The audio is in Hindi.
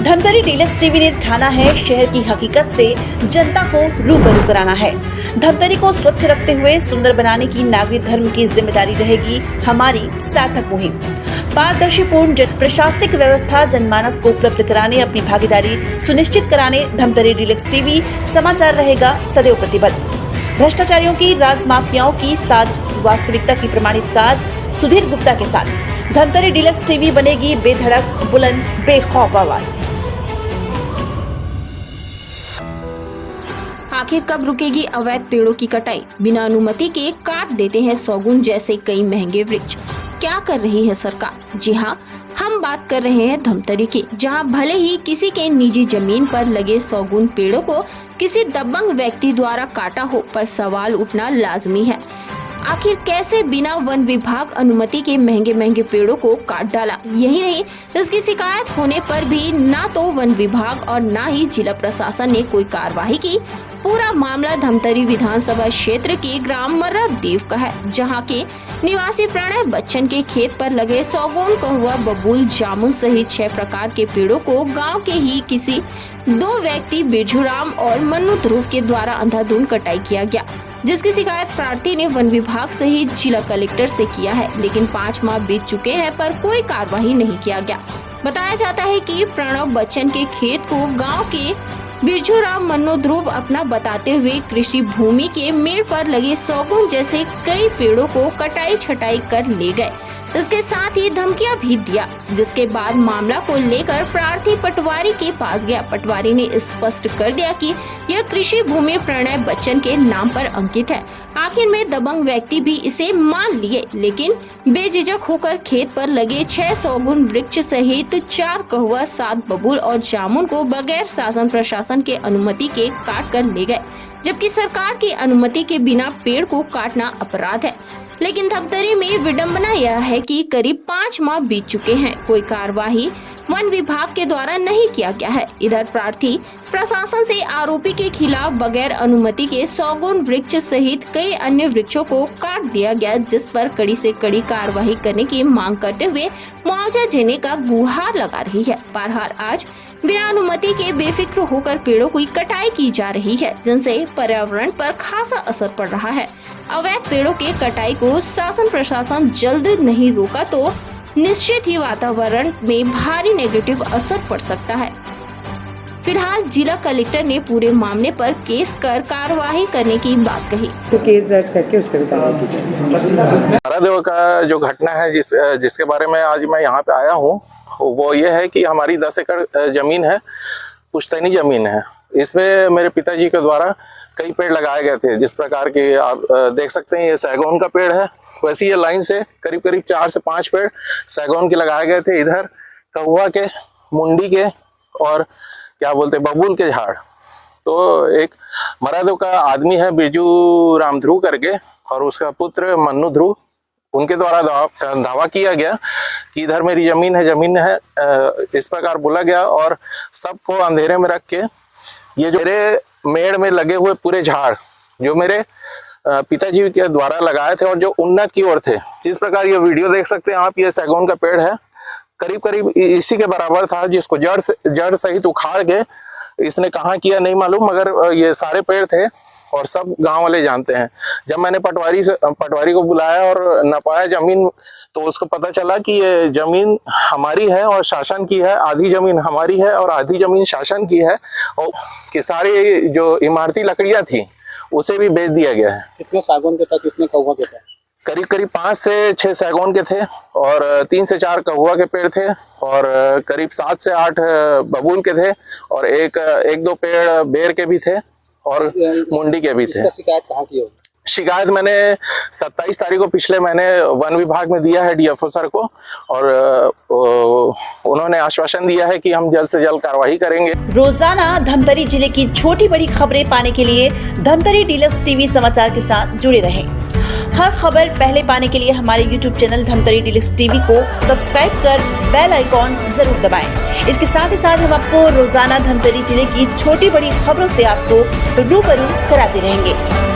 धमतरी डीलक्स टीवी ने ठाना है शहर की हकीकत से जनता को रूबरू कराना है। धमतरी को स्वच्छ रखते हुए सुंदर बनाने की नागरिक धर्म की जिम्मेदारी रहेगी हमारी सार्थक मुहिम। पारदर्शीपूर्ण प्रशासनिक व्यवस्था जनमानस को उपलब्ध कराने अपनी भागीदारी सुनिश्चित कराने धमतरी डीलक्स टीवी समाचार रहेगा सदैव प्रतिबद्ध। भ्रष्टाचारियों की, राज माफियाओं की साज वास्तविकता की प्रमाणित काज सुधीर गुप्ता के साथ धमतरी डीलक्स टीवी बनेगी बेधड़क, बुलंद, बेखौफ आवाज। आखिर कब रुकेगी अवैध पेड़ों की कटाई? बिना अनुमति के काट देते हैं सौगुन जैसे कई महंगे वृक्ष। क्या कर रही है सरकार? जी हाँ, हम बात कर रहे हैं धमतरी की, जहां भले ही किसी के निजी जमीन पर लगे सौगुन पेड़ों को किसी दबंग व्यक्ति द्वारा काटा हो, पर सवाल उठना लाजमी है, आखिर कैसे बिना वन विभाग अनुमति के महंगे महंगे पेड़ों को काट डाला। यही नहीं, इसकी शिकायत होने पर भी ना तो वन विभाग और ना ही जिला प्रशासन ने कोई कार्रवाई की। पूरा मामला धमतरी विधानसभा क्षेत्र के ग्राम मर्रा देव का है, जहां के निवासी प्रणय बच्चन के खेत पर लगे सौगुन, कहुआ, बबूल, जामुन सहित 6 प्रकार के पेड़ों को गांव के ही किसी 2 व्यक्ति बिरजूराम और मन्नू ध्रुव के द्वारा अंधाधुंध कटाई किया गया, जिसकी शिकायत प्रार्थी ने वन विभाग सहित जिला कलेक्टर से किया है। लेकिन 5 माह बीत चुके हैं पर कोई कार्रवाई नहीं किया गया। बताया जाता है कि प्रणव बच्चन के खेत को गांव के बिरजूराम मन्नू ध्रुव अपना बताते हुए कृषि भूमि के मेड़ पर लगे सौगुन जैसे कई पेड़ों को कटाई छटाई कर ले गए। इसके साथ ही धमकियां भी दिया, जिसके बाद मामला को लेकर प्रार्थी पटवारी के पास गया। पटवारी ने स्पष्ट कर दिया कि यह कृषि भूमि प्रणय बच्चन के नाम पर अंकित है। आखिर में दबंग व्यक्ति भी इसे मान लिए, लेकिन बेझिझक होकर खेत पर लगे 6 सौगुन वृक्ष सहित 4 कहुआ, 7 बबूल और जामुन को बगैर शासन प्रशासन के अनुमति के काट कर ले गए, जबकि सरकार की अनुमति के बिना पेड़ को काटना अपराध है। लेकिन धमतरी में विडंबना यह है कि करीब 5 माह बीत चुके हैं, कोई कार्यवाही वन विभाग के द्वारा नहीं किया गया है। इधर प्रार्थी प्रशासन से आरोपी के खिलाफ बगैर अनुमति के सौगुन वृक्ष सहित कई अन्य वृक्षों को काट दिया गया, जिस पर कड़ी से कड़ी कार्रवाई करने की मांग करते हुए मुआवजा देने का गुहार लगा रही है। बहरहाल आज बिना अनुमति के बेफिक्र होकर पेड़ों की कटाई की जा रही है, जिनसे पर्यावरण पर खासा असर पड़ रहा है। अवैध पेड़ों के कटाई को शासन प्रशासन जल्द नहीं रोका तो निश्चित ही वातावरण में भारी नेगेटिव असर पड़ सकता है। फिलहाल जिला कलेक्टर ने पूरे मामले पर केस कर कार्रवाई करने की बात कही। तो केस दर्ज करके उस पर कार्रवाई की जाए। मर्रा का जो घटना है जिसके बारे में आज मैं यहाँ पे आया हूँ, वो ये है कि हमारी 10 एकड़ जमीन है, पुश्तैनी जमीन है। इसमें मेरे पिताजी के द्वारा कई पेड़ लगाए गए थे, जिस प्रकार के आप देख सकते हैं। ये सैगौन का पेड़ है, वैसे ये लाइन से करीब 4 से 5 पेड़ सैगौन के लगाए गए थे। इधर कहुआ के, मुंडी के और क्या बोलते बबूल के झाड़। तो एक मर्रा का आदमी है बिरजूराम ध्रुव करके, और उसका पुत्र मन्नू ध्रुव, उनके द्वारा दावा किया गया कि इधर मेरी जमीन है, इस प्रकार बोला गया। और सबको अंधेरे में रख के ये जो मेरे मेड़ में लगे हुए पूरे झाड़ जो मेरे पिताजी के द्वारा लगाए थे और जो उन्नत की ओर थे, जिस प्रकार ये वीडियो देख सकते हैं आप, ये सैगौन का पेड़ है, करीब इसी के बराबर था, जिसको जड़ सहित उखाड़ के इसने कहाँ किया नहीं मालूम, मगर ये सारे पेड़ थे और सब गांव वाले जानते हैं। जब मैंने पटवारी को बुलाया और नपाया जमीन, तो उसको पता चला कि ये जमीन हमारी है और शासन की है, आधी जमीन हमारी है और आधी जमीन शासन की है, और कि सारी जो इमारती लकड़ियां थी उसे भी बेच दिया गया है। कितने सागौन के था, कितने कहुआ के था? करीब 5 से 6 सैगौन के थे और 3 से 4 कहुआ के पेड़ थे और करीब 7 से 8 बबूल के थे और एक 2 पेड़ बेर के भी थे और मुंडी के भी थे। इसका शिकायत कहाँ की होगी? शिकायत मैंने 27 तारीख को पिछले महीने वन विभाग में दिया है डीएफओ सर को, और उन्होंने आश्वासन दिया है कि हम जल्द से जल्द कार्रवाई करेंगे। रोजाना धमतरी जिले की छोटी बड़ी खबरें पाने के लिए धमतरी डीलक्स टीवी समाचार के साथ जुड़े रहें। हर खबर पहले पाने के लिए हमारे YouTube channel Dhamtari deluxe TV को सब्सक्राइब कर बेल आइकॉन जरूर दबाएं। इसके साथ ही साथ हम आपको रोजाना धमतरी जिले की छोटी बड़ी खबरों से आपको रूबरू कराते रहेंगे।